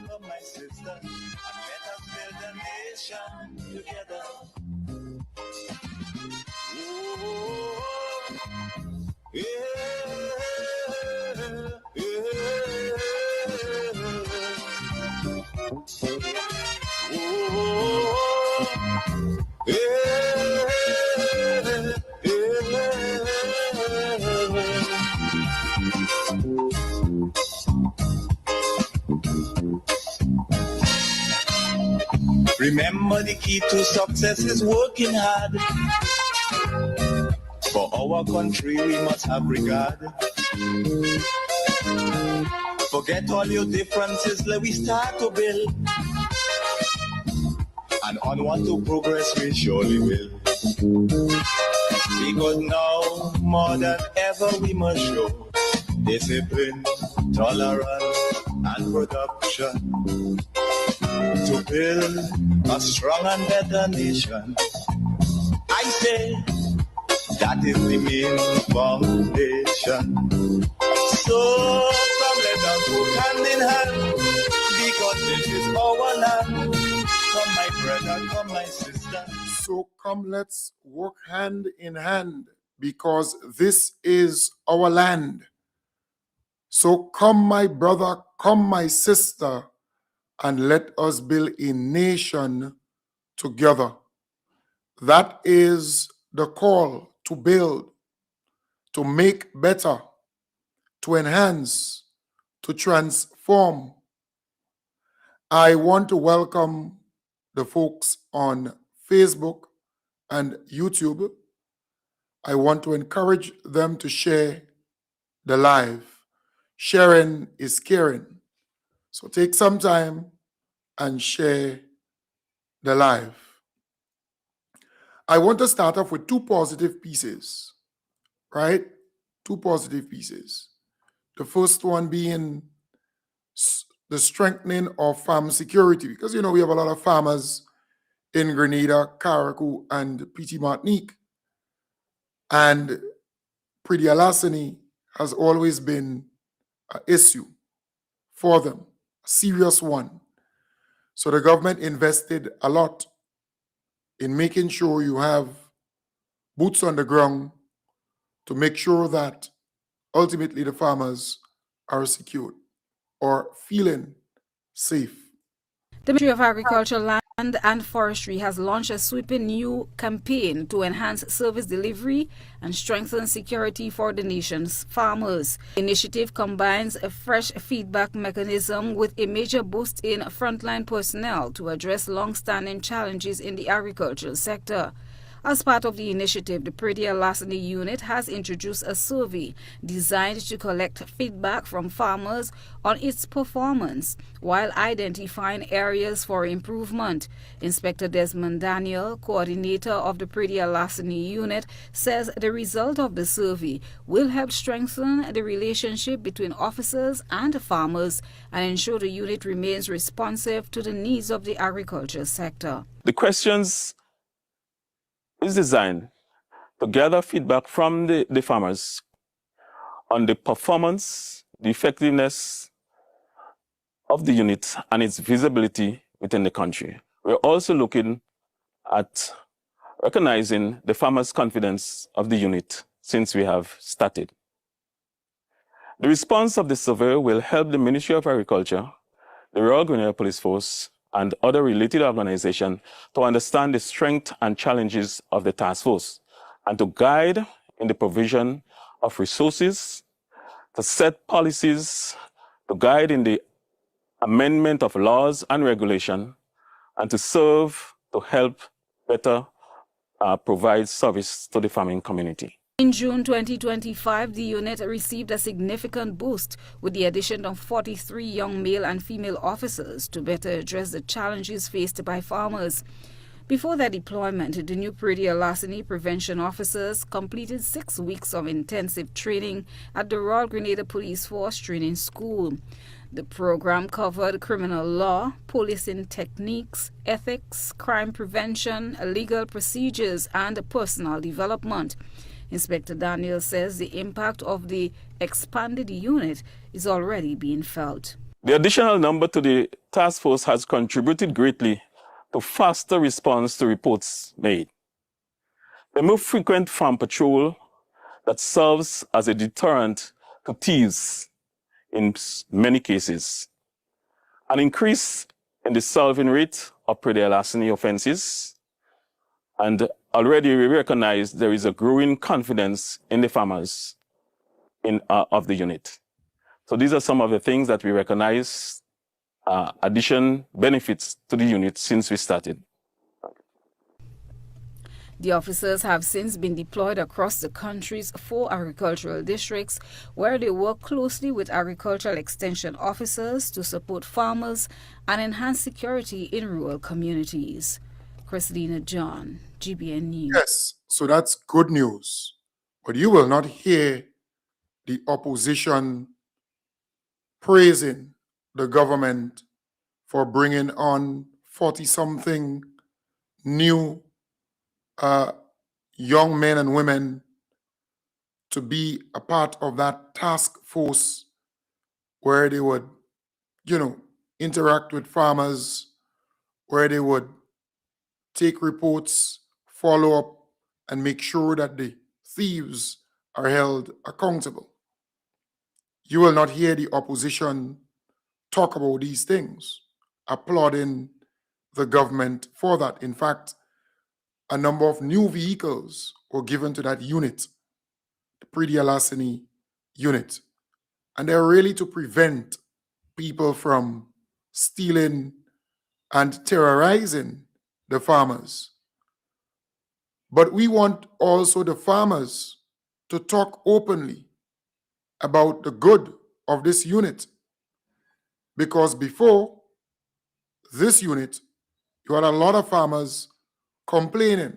come my sister, and let us build a nation together. Remember, the key to success is working hard. For our country, we must have regard. Forget all your differences, let we start to build. And onward to progress we surely will. Because now, more than ever, we must show discipline, tolerance, and production to build a strong and better nation. I say that is the main foundation. So come let us work hand in hand, because this is our land. Come my brother, come my sister. So come let's work hand in hand, because this is our land. So come my brother, come my sister, and let us build a nation together. That is the call to build, to make better, to enhance, to transform. I want to welcome the folks on Facebook and YouTube. I want to encourage them to share the live. Sharing is caring. So take some time and share the live. I want to start off with two positive pieces, right? Two positive pieces. The first one being the strengthening of farm security, because, you know, we have a lot of farmers in Grenada, Carriacou, and PT Martinique. And Pretty Alasani has always been an issue for them, a serious one. So the government invested a lot in making sure you have boots on the ground to make sure that ultimately the farmers are secured or feeling safe. The Ministry of Agriculture, Land and Forestry has launched a sweeping new campaign to enhance service delivery and strengthen security for the nation's farmers. The initiative combines a fresh feedback mechanism with a major boost in frontline personnel to address long-standing challenges in the agricultural sector. As part of the initiative, the Pretty Alasani unit has introduced a survey designed to collect feedback from farmers on its performance while identifying areas for improvement. Inspector Desmond Daniel, coordinator of the Pretty Alasani unit, says the result of the survey will help strengthen the relationship between officers and farmers and ensure the unit remains responsive to the needs of the agriculture sector. The questions is designed to gather feedback from the farmers on the performance, the effectiveness of the unit and its visibility within the country. We're also looking at recognizing the farmers' confidence of the unit since we have started. The response of the survey will help the Ministry of Agriculture, the Royal Grenada Police Force, and other related organizations to understand the strengths and challenges of the task force and to guide in the provision of resources, to set policies, to guide in the amendment of laws and regulation, and to serve to help better provide service to the farming community. In June 2025, the unit received a significant boost with the addition of 43 young male and female officers to better address the challenges faced by farmers. Before their deployment, the new Pretty Alasani prevention officers completed 6 weeks of intensive training at the Royal Grenada Police Force Training School. The program covered criminal law, policing techniques, ethics, crime prevention, legal procedures, and personal development. Inspector Daniel says the impact of the expanded unit is already being felt. The additional number to the task force has contributed greatly to faster response to reports made. The more frequent farm patrol that serves as a deterrent to thieves in many cases. An increase in the solving rate of predial larceny offenses, and already we recognize there is a growing confidence in the farmers of the unit. So these are some of the things that we recognize addition benefits to the unit since we started. The officers have since been deployed across the country's 4 agricultural districts, where they work closely with agricultural extension officers to support farmers and enhance security in rural communities. Christina John, GBN News. Yes, so that's good news. But you will not hear the opposition praising the government for bringing on 40-something new young men and women to be a part of that task force where they would, interact with farmers, where they would take reports, follow up, and make sure that the thieves are held accountable. You will not hear the opposition talk about these things, applauding the government for that. In fact, a number of new vehicles were given to that unit, the predial larceny unit. And they're really to prevent people from stealing and terrorizing the farmers. But we want also the farmers to talk openly about the good of this unit. Because before this unit, you had a lot of farmers complaining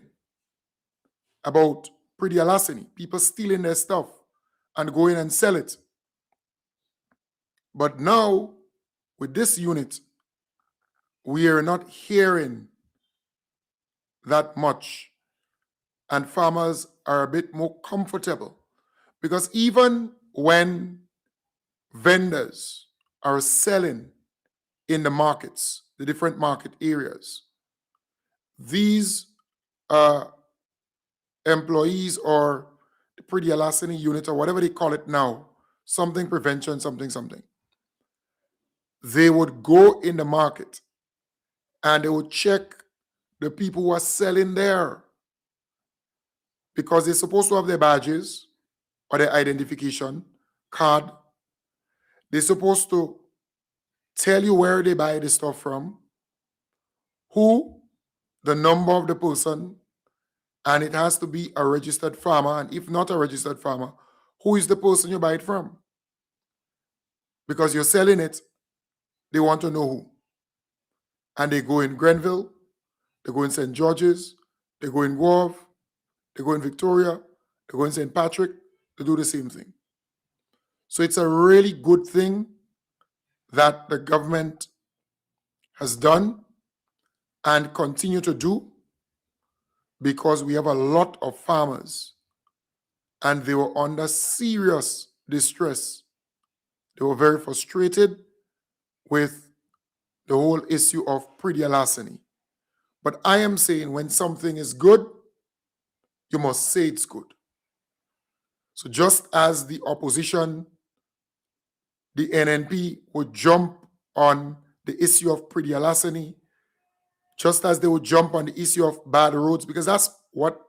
about predial larceny, people stealing their stuff and going and sell it. But now, with this unit, we are not hearing that much, and farmers are a bit more comfortable, because even when vendors are selling in the markets, the different market areas, these employees or the predial larceny unit or whatever they call it now, something prevention, something, they would go in the market and they would check the people who are selling there, because they're supposed to have their badges or their identification card. They're supposed to tell you where they buy the stuff from, who, the number of the person, and it has to be a registered farmer. And if not a registered farmer, who is the person you buy it from? Because you're selling it, they want to know who. And they go in Grenville, they go in St. George's, they go in Wharf, they go in Victoria, they go in St. Patrick, they do the same thing. So it's a really good thing that the government has done and continue to do, because we have a lot of farmers and they were under serious distress. They were very frustrated with the whole issue of predial larceny. But I am saying, when something is good, you must say it's good. So just as the opposition, the NNP, would jump on the issue of predial larceny, just as they would jump on the issue of bad roads, because that's what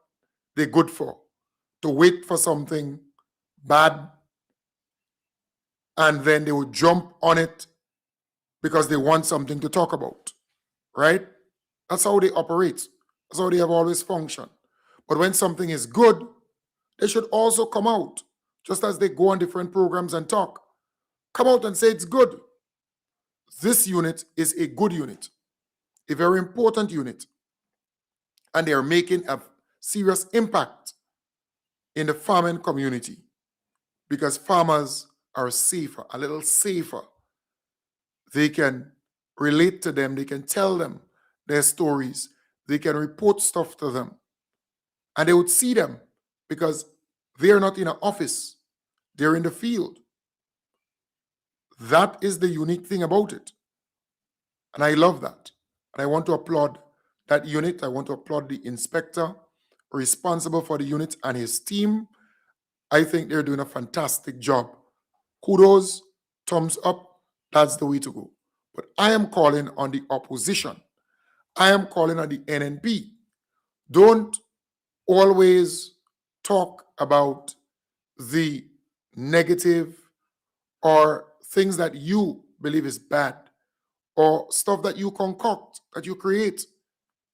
they're good for, to wait for something bad, and then they would jump on it because they want something to talk about, right? That's how they operate. That's how they have always functioned. But when something is good, they should also come out, just as they go on different programs and talk. Come out and say it's good. This unit is a good unit, a very important unit, and they are making a serious impact in the farming community, because farmers are safer, a little safer. They can relate to them, they can tell them their stories, they can report stuff to them, and they would see them, because they're not in an office, they're in the field. That is the unique thing about it. And I love that. And I want to applaud that unit. I want to applaud the inspector responsible for the unit and his team. I think they're doing a fantastic job. Kudos, thumbs up. That's the way to go. But I am calling on the opposition. I am calling on the NNP. Don't always talk about the negative or things that you believe is bad or stuff that you concoct, that you create,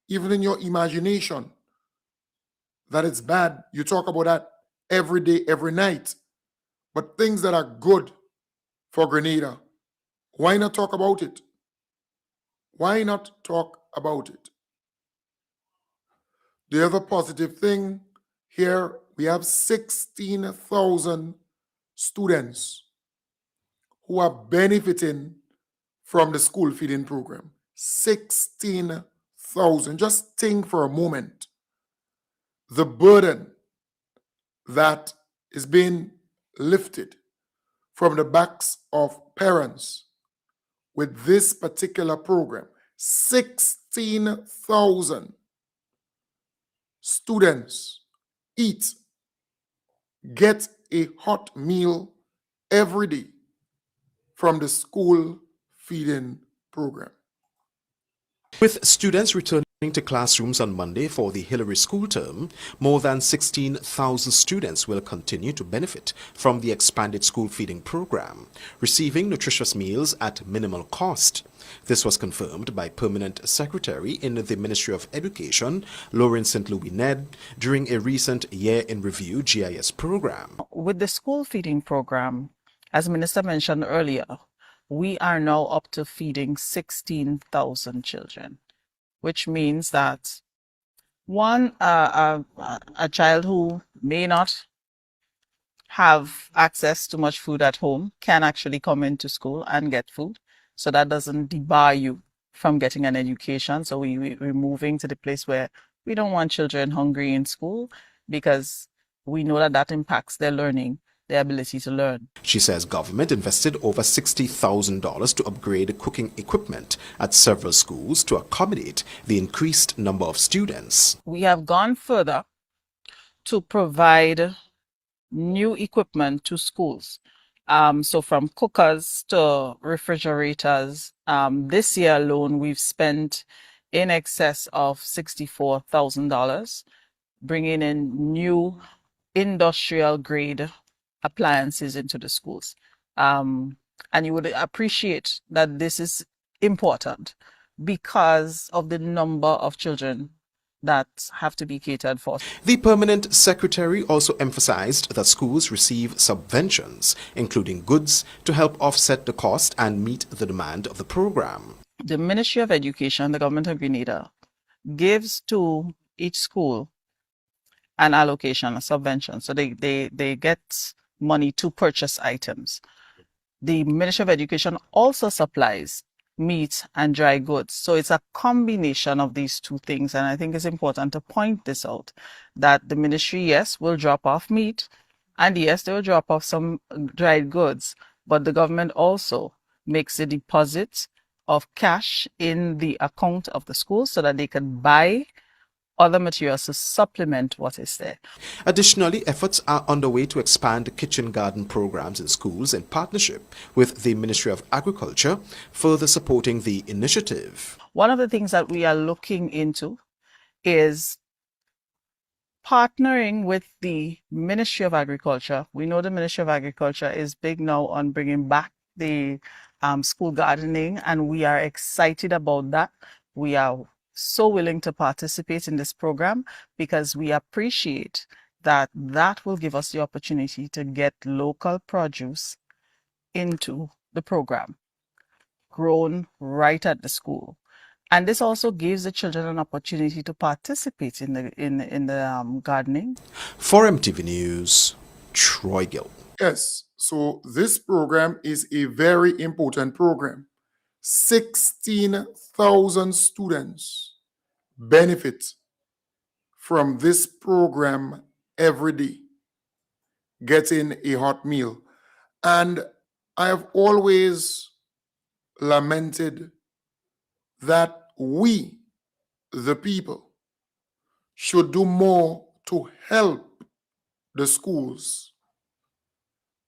even in your imagination, that it's bad. You talk about that every day, every night. But things that are good for Grenada, why not talk about it? Why not talk about it? The other positive thing here, we have 16,000 students who are benefiting from the school feeding program. 16,000. Just think for a moment the burden that is being lifted from the backs of parents with this particular program. 16,000 students get a hot meal every day from the school feeding program. With students returning to classrooms on Monday for the Hillary school term, more than 16,000 students will continue to benefit from the expanded school feeding program, receiving nutritious meals at minimal cost. This was confirmed by Permanent Secretary in the Ministry of Education, Lauren St. Louis Ned, during a recent Year in Review GIS program. With the school feeding program, as Minister mentioned earlier, we are now up to feeding 16,000 children, which means that a child who may not have access to much food at home can actually come into school and get food. So that doesn't debar you from getting an education. So we're moving to the place where we don't want children hungry in school, because we know that that impacts their learning, their ability to learn. She says government invested over $60,000 to upgrade cooking equipment at several schools to accommodate the increased number of students. We have gone further to provide new equipment to schools. So from cookers to refrigerators, this year alone, we've spent in excess of $64,000 bringing in new industrial grade appliances into the schools. And you would appreciate that this is important because of the number of children that have to be catered for. The Permanent Secretary also emphasized that schools receive subventions, including goods, to help offset the cost and meet the demand of the program. The Ministry of Education, the government of Grenada, gives to each school an allocation, a subvention. So they get money to purchase items. The Ministry of Education also supplies meat and dry goods. So it's a combination of these two things. And I think it's important to point this out, that the ministry, yes, will drop off meat, and yes, they will drop off some dried goods, but the government also makes a deposit of cash in the account of the school so that they can buy other materials to supplement what is there. Additionally, efforts are underway to expand kitchen garden programs in schools in partnership with the Ministry of Agriculture, further supporting the initiative. One of the things that we are looking into is partnering with the Ministry of Agriculture. We know the Ministry of Agriculture is big now on bringing back the school gardening, and we are excited about that. We are so willing to participate in this program because we appreciate that that will give us the opportunity to get local produce into the program, grown right at the school. And this also gives the children an opportunity to participate in the gardening. For MTV News, Troy Gill. Yes, so this program is a very important program. 16,000 students benefit from this program every day, getting a hot meal. And I have always lamented that we, the people, should do more to help the schools.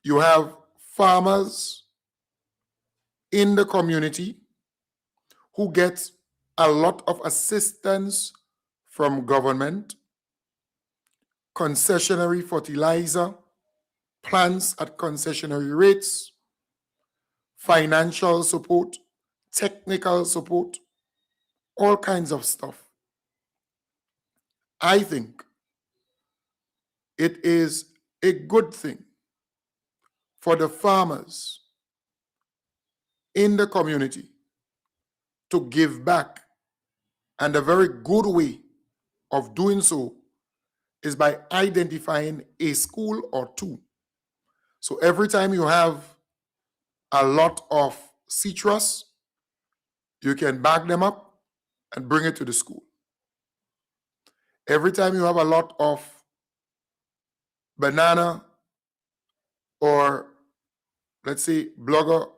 You have farmers in the community who get a lot of assistance from government, concessionary fertilizer, plants at concessionary rates, financial support, technical support, all kinds of stuff. I think it is a good thing for the farmers in the community to give back. And a very good way of doing so is by identifying a school or two. So every time you have a lot of citrus, you can bag them up and bring it to the school. Every time you have a lot of banana or, let's say, blogger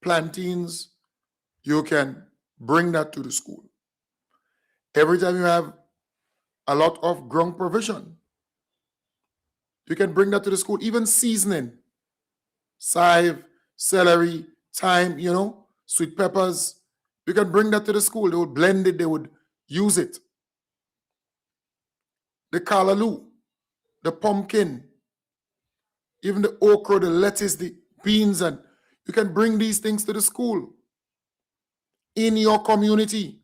plantains, you can bring that to the school. Every time you have a lot of ground provision, you can bring that to the school. Even seasoning, chive, celery, thyme, sweet peppers, you can bring that to the school. They would blend it, they would use it. The callaloo, the pumpkin, even the okra, the lettuce, the beans, and you can bring these things to the school in your community.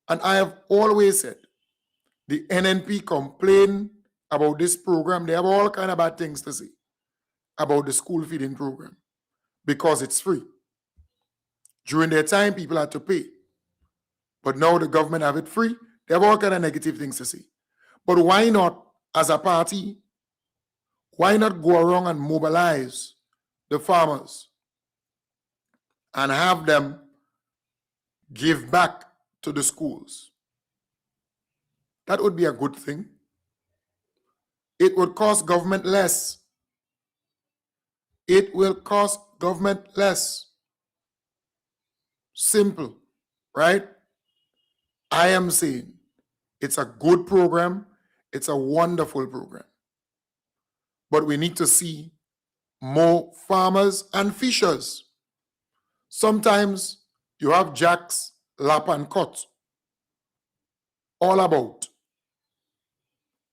And I have always said, the NNP complain about this program. They have all kind of bad things to say about the school feeding program because it's free. During their time, people had to pay. But now the government have it free. They have all kind of negative things to say. But why not, as a party, why not go around and mobilize the farmers and have them give back to the schools? That would be a good thing. It would cost government less. It will cost government less. Simple, right? I am saying it's a good program. It's a wonderful program. But we need to see more farmers and fishers. Sometimes you have jacks, lap and cut, all about,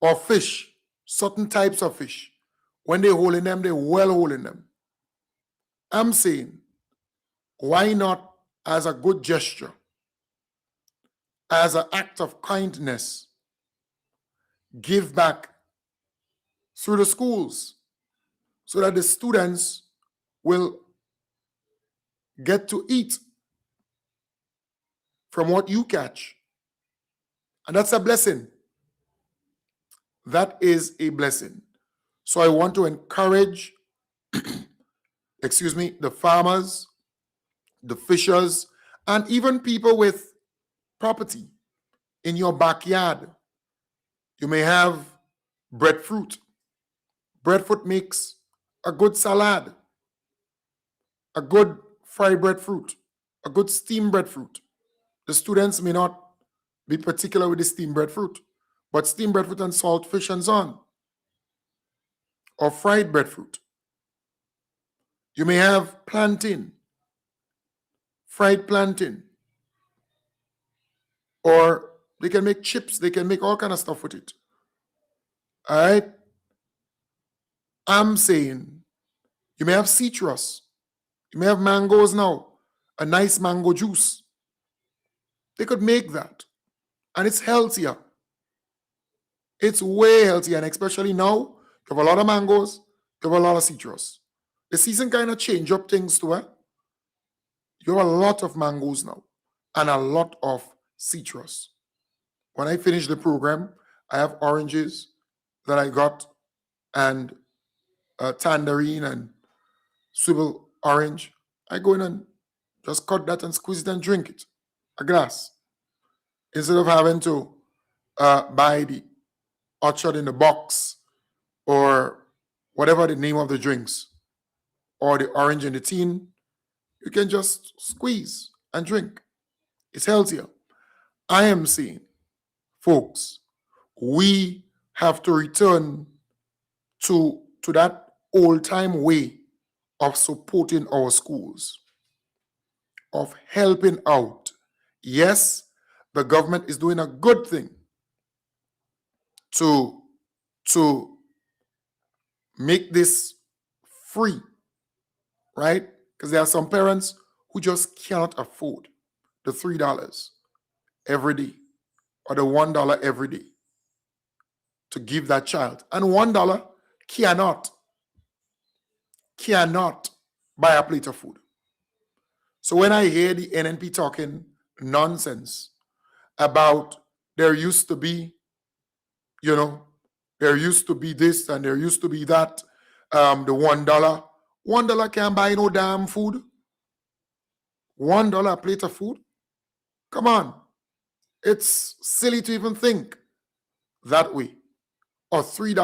or fish, certain types of fish. When they hold in them, they well hold in them. I'm saying, why not, as a good gesture, as an act of kindness, give back through the schools so that the students will get to eat from what you catch. And that's a blessing. That is a blessing. So I want to encourage, the farmers, the fishers, and even people with property in your backyard. You may have breadfruit. Breadfruit makes a good salad, a good fried breadfruit, a good steamed breadfruit. The students may not be particular with the steamed breadfruit, but steamed breadfruit and salt fish and so on, or fried breadfruit. You may have plantain, fried plantain, or they can make chips, they can make all kind of stuff with it. All right? I'm saying you may have citrus. You may have mangoes now, a nice mango juice. They could make that. And it's healthier. It's way healthier. And especially now, you have a lot of mangoes, you have a lot of citrus. The season kind of change up things too. You have a lot of mangoes now and a lot of citrus. When I finish the program, I have oranges that I got and tangerine and swivel orange. I go in and just cut that and squeeze it and drink it, a glass, instead of having to buy the orchard in the box or whatever the name of the drinks or the orange in the tin. You can just squeeze and drink. It's healthier. I am saying, folks, we have to return to that old-time way of supporting our schools, of helping out. Yes, the government is doing a good thing to make this free, right? Because there are some parents who just cannot afford the $3 every day or the $1 every day to give that child. And $1 cannot buy a plate of food. So when I hear the NNP talking nonsense about there used to be, there used to be this and there used to be that, the $1 can't buy no damn food. $1 a plate of food? Come on. It's silly to even think that way. Or $3.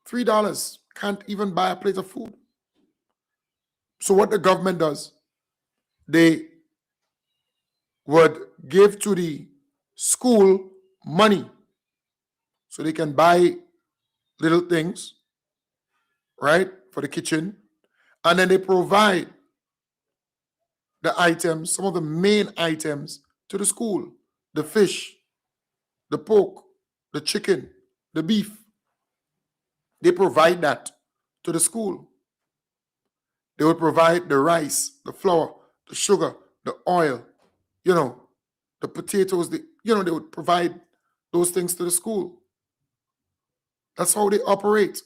$3 can't even buy a plate of food. So what the government does, they would give to the school money so they can buy little things, right, for the kitchen. And then they provide the items, some of the main items to the school. The fish, the pork, the chicken, the beef. They provide that to the school. They would provide the rice, the flour, the sugar, the oil, the potatoes. They would provide those things to the school. That's how they operate.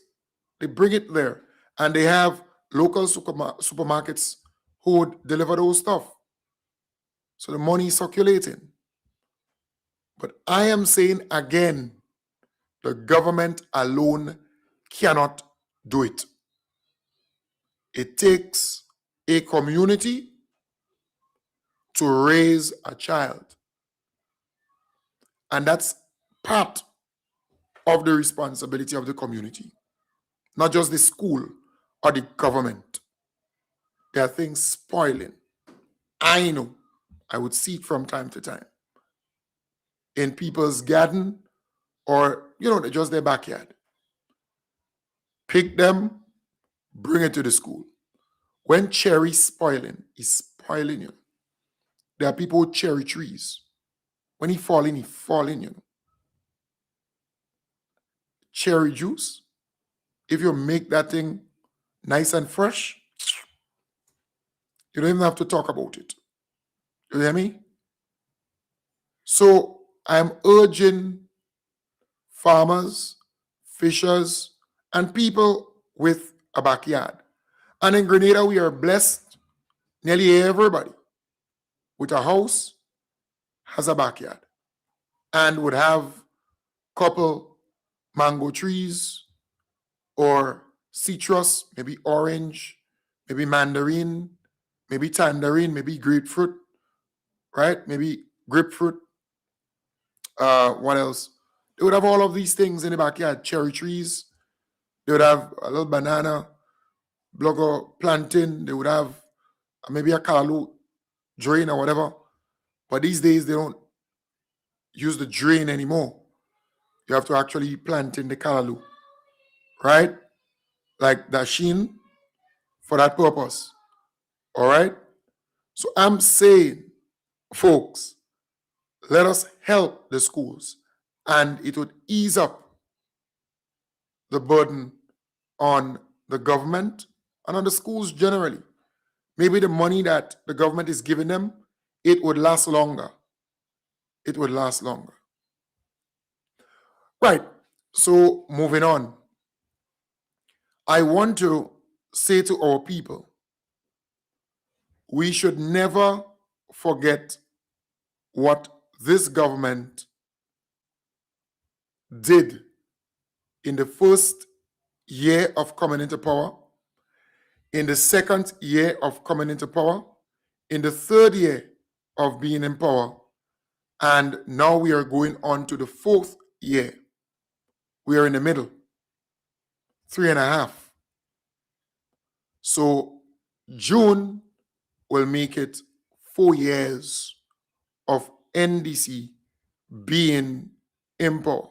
They bring it there. And they have local supermarkets who would deliver those stuff. So the money is circulating. But I am saying again, the government alone cannot do it. It takes a community to raise a child. And that's part of the responsibility of the community, not just the school or the government. There are things spoiling. I know. I would see it from time to time in people's garden or, just their backyard. Pick them, bring it to the school. When cherry spoiling, is spoiling you. There are people with cherry trees. When he falling, Cherry juice, if you make that thing nice and fresh, you don't even have to talk about it. You hear me? So I'm urging farmers, fishers, and people with a backyard. And in Grenada, we are blessed. Nearly everybody with a house has a backyard and would have a couple mango trees or citrus, maybe orange, maybe mandarin, maybe tangerine, maybe grapefruit, right? Maybe grapefruit. What else? They would have all of these things in the backyard. Cherry trees. They would have a little banana, blogo plantain. They would have maybe a callaloo drain or whatever. But these days, they don't use the drain anymore. You have to actually plant in the callaloo, right? Like dasheen for that purpose. All right? So I'm saying, folks, let us help the schools, and it would ease up the burden on the government and on the schools generally. Maybe the money that the government is giving them, it would last longer. It would last longer. Right. So moving on. I want to say to our people, we should never forget what this government did in the first year of coming into power, in the second year of coming into power, in the third year of being in power, and now we are going on to the fourth year. We are in the middle, 3.5. So June will make it 4 years of NDC being in power.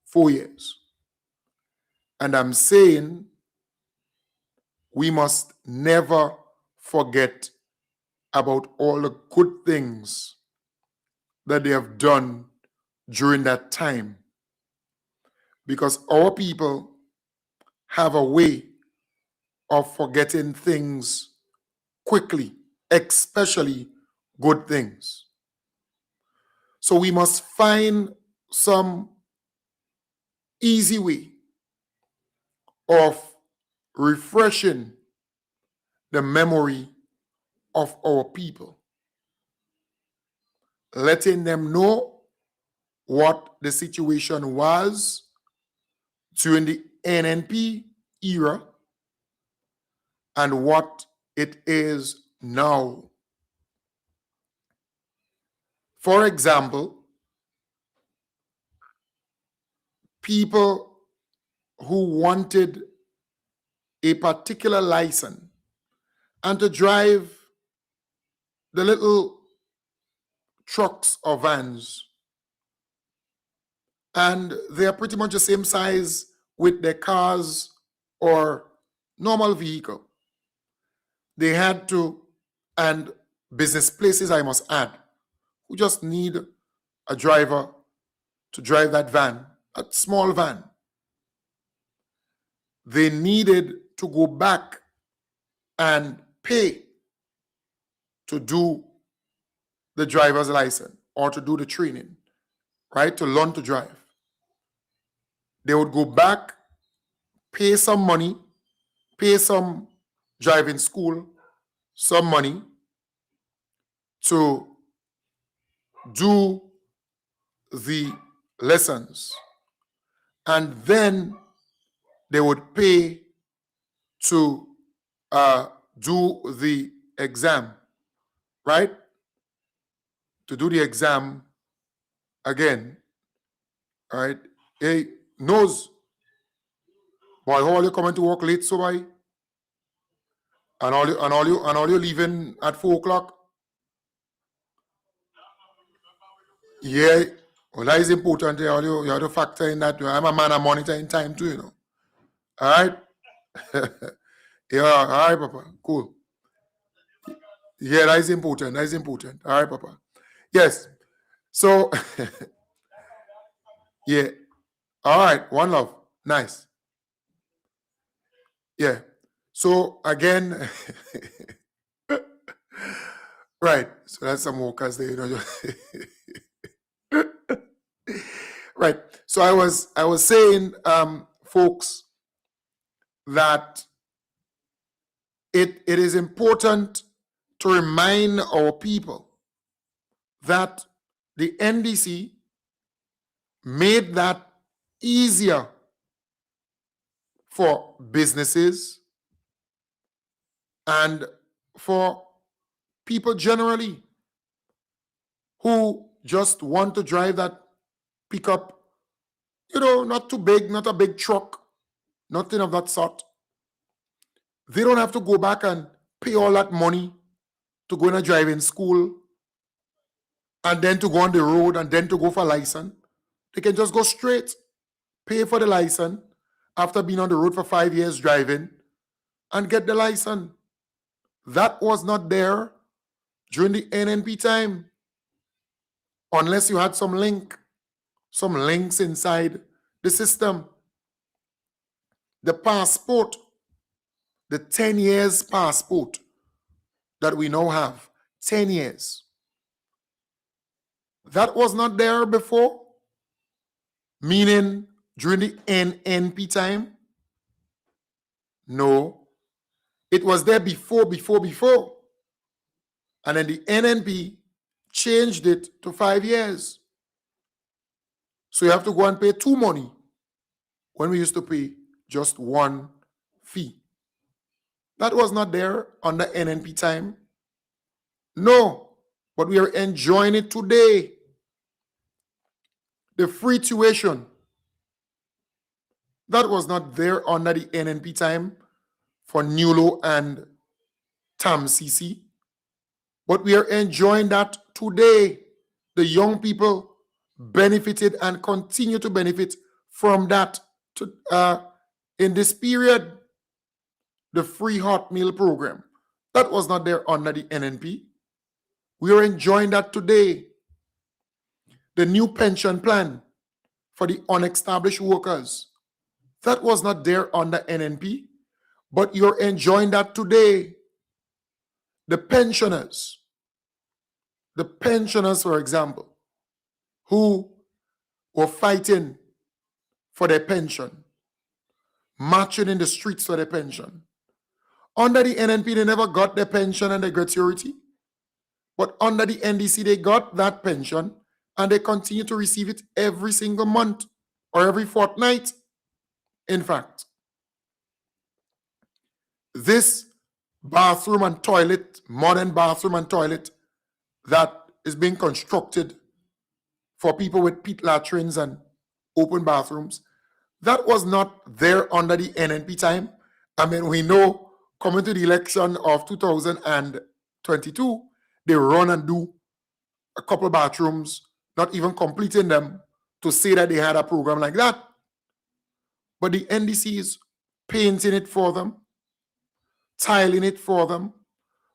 4 years. And I'm saying we must never forget about all the good things that they have done during that time. Because our people have a way of forgetting things quickly, especially good things. So we must find some easy way of refreshing the memory of our people, letting them know what the situation was during the NNP era and what it is now. For example, people who wanted a particular license and to drive the little trucks or vans, and they are pretty much the same size with their cars or normal vehicle. They had to, and business places, I must add, who just need a driver to drive that van, a small van. They needed to go back and pay to do the driver's license or to do the training, right? To learn to drive. They would go back, pay some money, pay some driving school some money to do the lessons. And then they would pay to do the exam, right? To do the exam again, right? Hey, knows, boy, how are you coming to work late, so why? And all you leaving at 4 o'clock? Yeah, well, that is important. You have to factor in that. I'm a man of monitoring time too, you know. All right? Yeah, all right, Papa. Cool. Yeah, that is important. That is important. All right, Papa. Yes. So, yeah. All right. One love. Nice. Yeah. So, again, right. So, that's some workers there, you know. Right. So, I was saying, folks, that it is important to remind our people that the NDC made that easier for businesses and for people generally who just want to drive that pickup, you know, not too big, not a big truck, nothing of that sort. They don't have to go back and pay all that money to go in a driving school and then to go on the road and then to go for a license. They can just go straight, pay for the license after being on the road for 5 years driving and get the license. That was not there during the NNP time, unless you had some links inside the system. The passport, the 10 years passport that we now have, 10 years. That was not there before, meaning during the NNP time. No, it was there before. And then the NNP changed it to 5 years. So you have to go and pay 2 money when we used to pay just 1 fee. That was not there on the NNP time. No, but we are enjoying it today. The free tuition, that was not there under the NNP time for NULO and TAMCC, but we are enjoying that today the young people benefited and continue to benefit from that in this period. The free hot meal program, that was not there under the NNP. We are enjoying that today. The new pension plan for the unestablished workers, that was not there under NNP, but you're enjoying that today. The pensioners, for example, who were fighting for their pension, marching in the streets for their pension. Under the NNP, they never got their pension and their gratuity. But under the NDC, they got that pension and they continue to receive it every single month or every fortnight. In fact, this bathroom and toilet, modern bathroom and toilet that is being constructed for people with pit latrines and open bathrooms, that was not there under the NNP time. I mean, we know coming to the election of 2022, they run and do a couple of bathrooms, not even completing them, to say that they had a program like that. But the NDC is painting it for them, tiling it for them,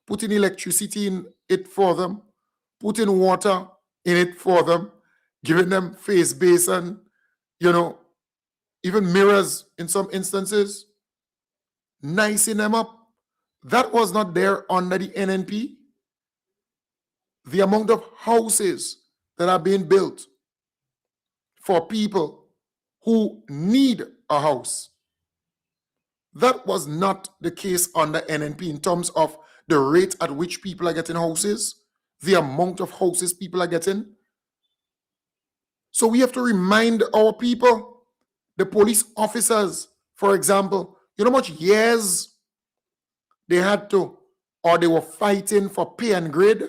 putting electricity in it for them, putting water in it for them, giving them face basin, even mirrors in some instances, nicing them up. That was not there under the NNP. The amount of houses that are being built for people who need a house, that was not the case under NNP in terms of the rate at which people are getting houses, the amount of houses people are getting. So we have to remind our people, the police officers, for example, you know how much years they had to, or they were fighting for pay and grade? You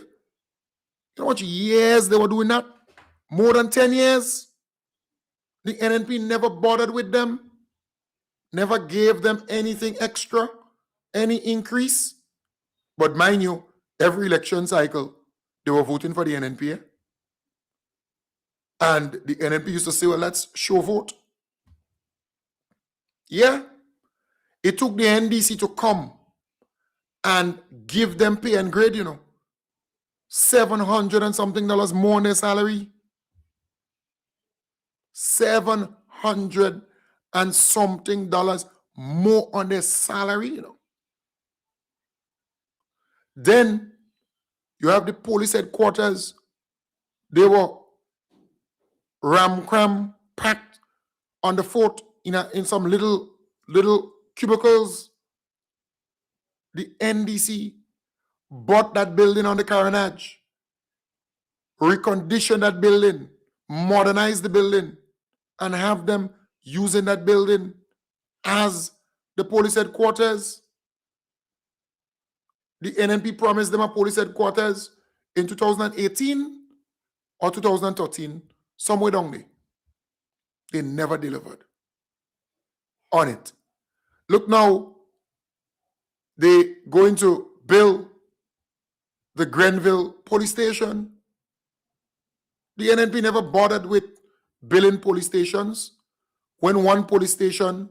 know how much years they were doing that? More than 10 years. The NNP never bothered with them, never gave them anything extra, any increase. But mind you, every election cycle, they were voting for the NNP. And the NNP used to say, well, let's show vote. Yeah. It took the NDC to come and give them pay and grade, $700 and something more on their salary. $700 and something more on their salary, Then you have the police headquarters. They were ram-cram packed on the fort in some little cubicles. The NDC bought that building on the Carnage, reconditioned that building, modernized the building, and have them using that building as the police headquarters. The NNP promised them a police headquarters in 2018 or 2013, somewhere down there. They never delivered on it. Look now, they going to build the Grenville police station. The NNP never bothered with building police stations. When one police station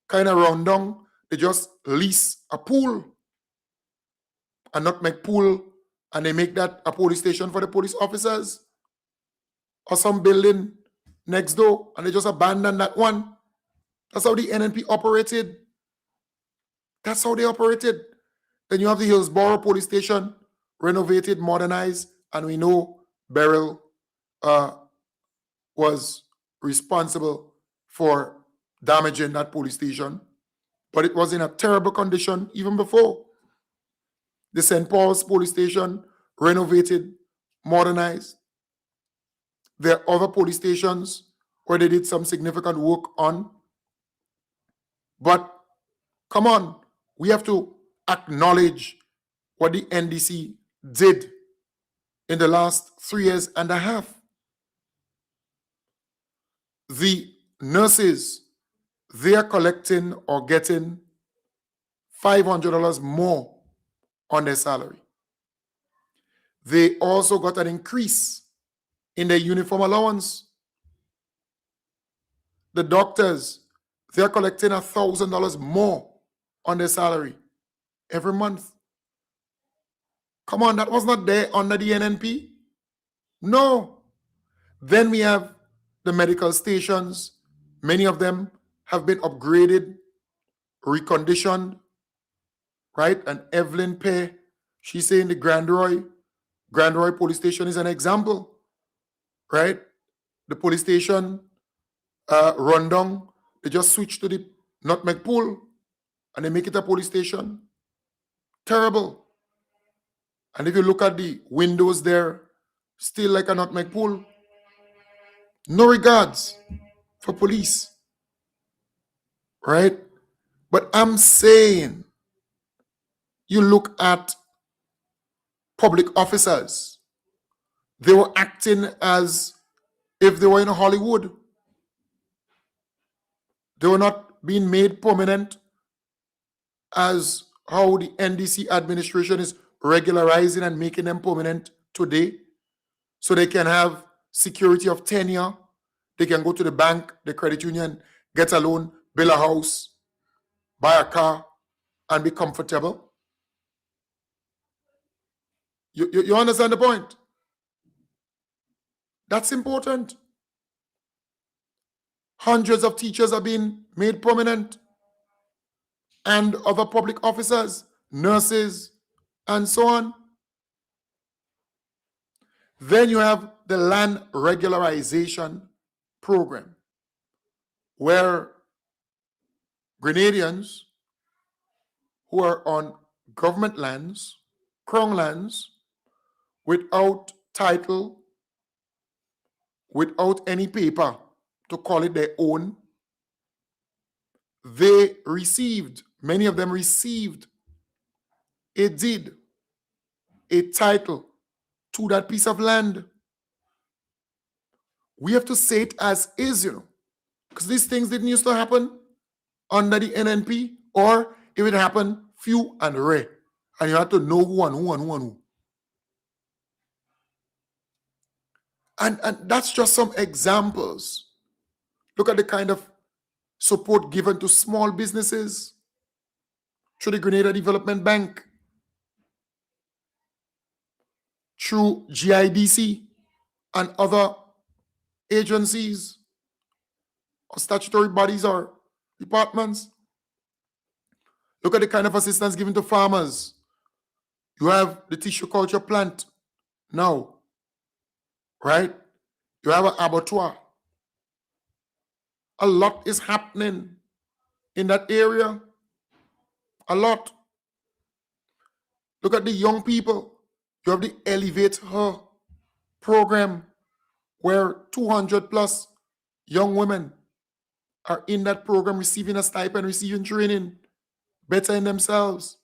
kind of run down, they just lease a pool and not make pool, and they make that a police station for the police officers, or some building next door, and they just abandon that one. That's how the NNP operated. That's how they operated. Then you have the Hillsborough police station, renovated, modernized, and we know Beryl was responsible for damaging that police station, but it was in a terrible condition even before. The St. Paul's police station, renovated, modernized. There are other police stations where they did some significant work on. But come on, we have to acknowledge what the NDC did in the last 3 years and a half. The nurses, they are collecting or getting $500 more on their salary. They also got an increase in their uniform allowance. The doctors, they're collecting $1,000 more on their salary every month. Come on, that was not there under the NNP. No. Then we have the medical stations. Many of them have been upgraded, reconditioned, right? And Evelyn Pay, she's saying the Grand Roy police station is an example, right? The police station rundown, they just switch to the Nutmeg Pool and they make it a police station. Terrible. And if you look at the windows there, still like a Nutmeg Pool. No regards for police, right? But I'm saying, you look at public officers, they were acting as if they were in Hollywood. They were not being made permanent as how the NDC administration is regularizing and making them permanent today, so they can have security of tenure. They can go to the bank, the credit union, get a loan, build a house, buy a car, and be comfortable. You understand the point? That's important. Hundreds of teachers are being made permanent, and other public officers, nurses, and so on. Then you have the land regularization program, where Grenadians who are on government lands, crown lands, without title, without any paper to call it their own, they received, many of them received a deed, a title to that piece of land. We have to say it as is, because these things didn't used to happen under the NNP, or if it happened, few and rare, and you had to know who and who and who and who. And that's just some examples. Look at the kind of support given to small businesses through the Grenada Development Bank, through GIDC and other agencies or statutory bodies or departments. Look at the kind of assistance given to farmers. You have the tissue culture plant now, right? You have an abattoir. A lot is happening in that area. A lot. Look at the young people. You have the Elevate Her program, where 200 plus young women are in that program, receiving a stipend, receiving training, bettering themselves.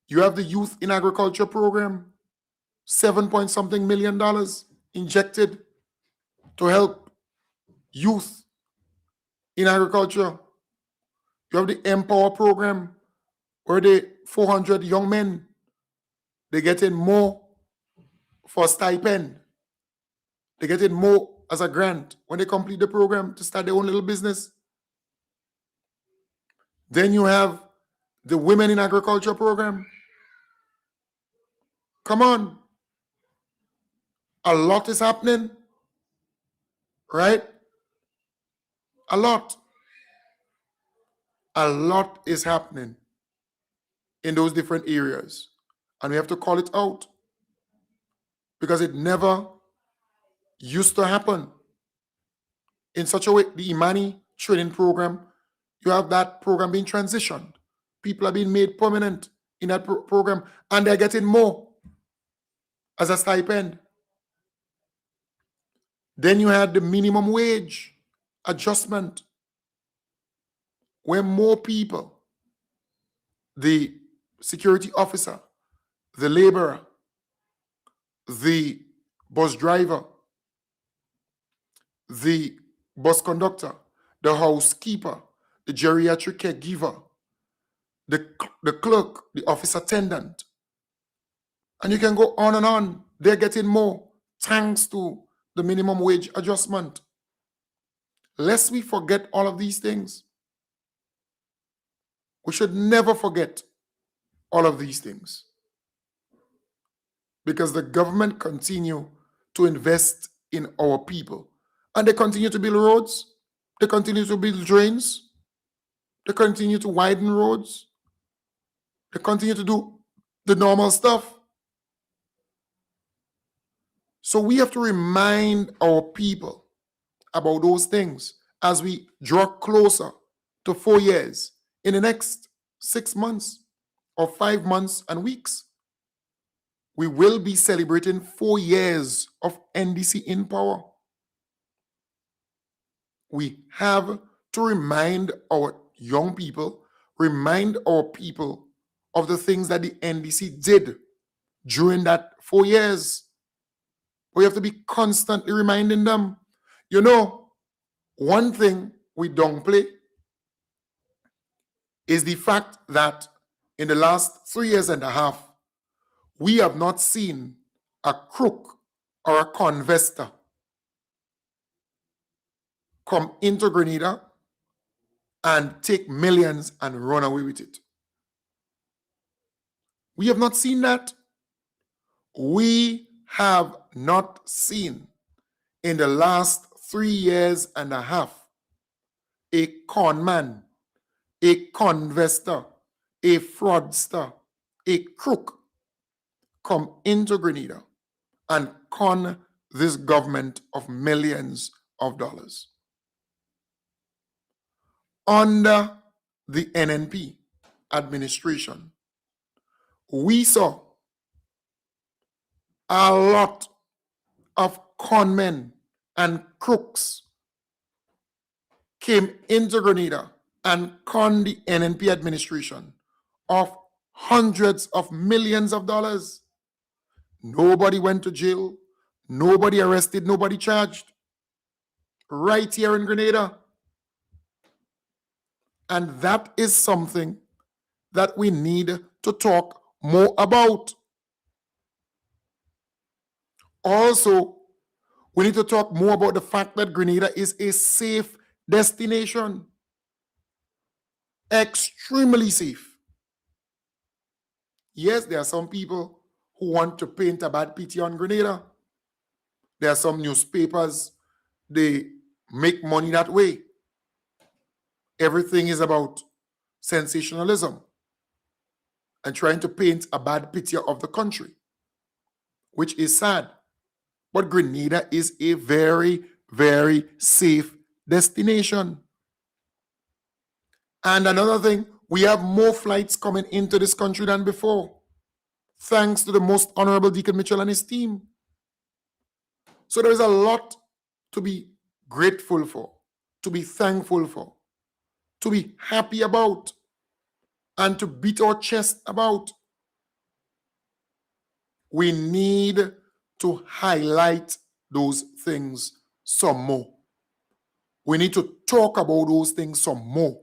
You have the Youth in Agriculture program, $7 million injected to help youth in agriculture. You have the Empower program, where the 400 young men, they're getting more for a stipend. They're getting more as a grant when they complete the program to start their own little business. Then you have the Women in Agriculture program. Come on. A lot is happening, right? A lot. A lot is happening in those different areas. And we have to call it out, because it never used to happen in such a way. The Imani training program, you have that program being transitioned. People are being made permanent in that program, and they're getting more as a stipend. Then you had the minimum wage adjustment, where more people, the security officer, the laborer, the bus driver, the bus conductor, the housekeeper, the geriatric caregiver, the clerk, the office attendant, And you can go on and on. They're getting more thanks to the minimum wage adjustment. Lest we forget all of these things. We should never forget all of these things. Because the government continue to invest in our people. And they continue to build roads. They continue to build drains. They continue to widen roads. They continue to do the normal stuff. So we have to remind our people about those things as we draw closer to 4 years in the next 6 months or 5 months and weeks. We will be celebrating 4 years of NDC in power. We have to remind our young people, remind our people of the things that the NDC did during that 4 years. We have to be constantly reminding them. You know, one thing we downplay is the fact that in the last 3 years and a half, we have not seen a crook or a convestor come into Grenada and take millions and run away with it. We have not seen that. We have not seen in the last 3 years and a half a con man, a convestor, a fraudster, a crook come into Grenada and con this government of millions of dollars. Under the NNP administration, we saw a lot of con men and crooks came into Grenada and con the NNP administration of hundreds of millions of dollars. Nobody went to jail. Nobody arrested. Nobody charged. Right here in Grenada. And that is something that we need to talk more about. Also, we need to talk more about the fact that Grenada is a safe destination. Extremely safe. Yes, there are some people who want to paint a bad picture on Grenada. There are some newspapers, they make money that way. Everything is about sensationalism and trying to paint a bad picture of the country, which is sad. But Grenada is a very, very safe destination. And another thing, we have more flights coming into this country than before, thanks to the Most Honorable Deacon Mitchell and his team. So there is a lot to be grateful for, to be thankful for, to be happy about, and to beat our chest about. We need to highlight those things some more. We need to talk about those things some more.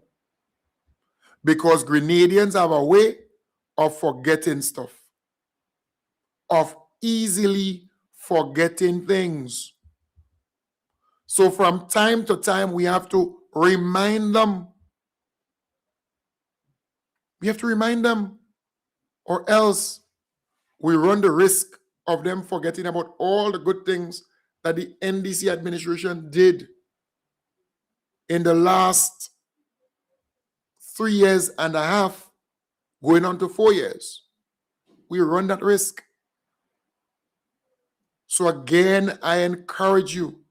Because Grenadians have a way of forgetting stuff, of easily forgetting things. So from time to time, we have to remind them. We have to remind them, or else we run the risk of them forgetting about all the good things that the NDC administration did in the last 3 years and a half, going on to 4 years. We run that risk. So again, I encourage you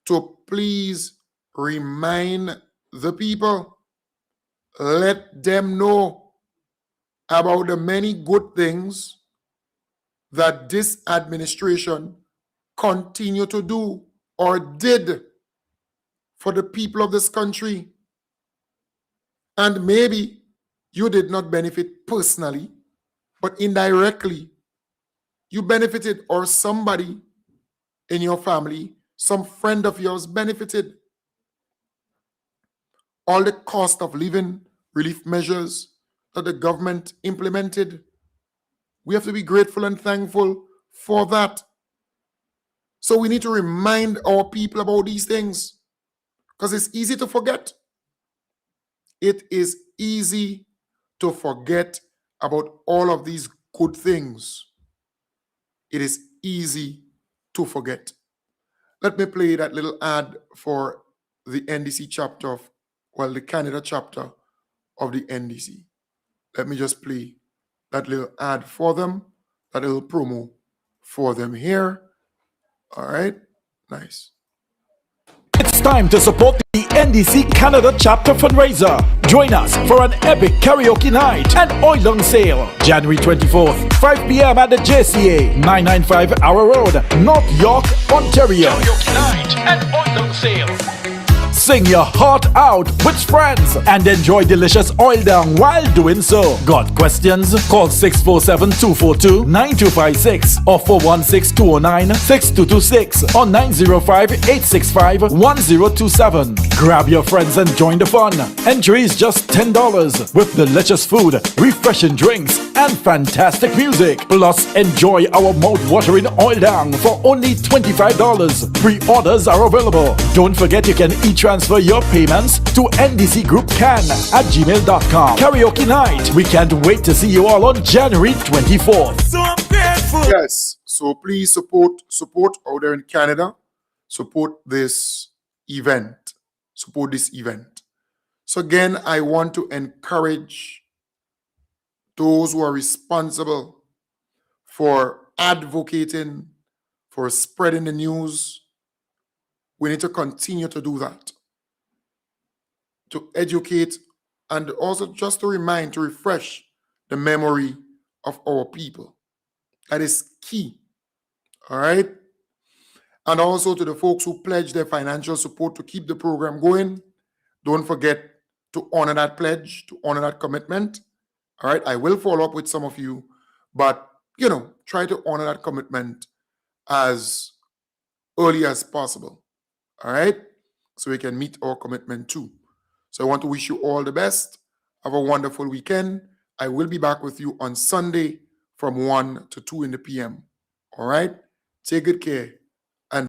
to please remind the people. Let them know about the many good things that this administration continue to do or did for the people of this country. And maybe you did not benefit personally, but indirectly, you benefited, or somebody in your family, some friend of yours benefited. All the cost of living relief measures that the government implemented, We have to be grateful and thankful for that. So we need to remind our people about these things because it's easy to forget. It is easy to forget about all of these good things. It is easy to forget. Let me play that little ad for the NDC chapter the Canada chapter of the NDC. Let me just play that little ad for them, that little promo for them here. All right, nice. It's time to support the NDC Canada Chapter Fundraiser. Join us for an epic karaoke night and oil on sale. January 24th, 5 p.m. at the JCA, 995 Hour Road, North York, Ontario. Karaoke night and oil on sale. Sing your heart out with friends and enjoy delicious oil down while doing so. Got questions? Call 647-242-9256 or 416-209-6226 or 905-865-1027. Grab your friends and join the fun. Entry is just $10 with delicious food, refreshing drinks, and fantastic music. Plus, enjoy our mouth-watering oil down for only $25. Pre-orders are available. Don't forget you can transfer your payments to ndcgroupcan@gmail.com. Karaoke night. We can't wait to see you all on January 24th. So I'm grateful. Yes. So please support out there in Canada. Support this event. Support this event. So again, I want to encourage those who are responsible for advocating, for spreading the news. We need to continue to do that, to educate, and also just to remind, to refresh the memory of our people. That is key, all right? And also to the folks who pledge their financial support to keep the program going, don't forget to honor that pledge, to honor that commitment, all right? I will follow up with some of you, but, try to honor that commitment as early as possible. All right, so we can meet our commitment too. So I want to wish you all the best. Have a wonderful weekend. I will be back with you on Sunday from 1 to 2 in the PM. All right, take good care.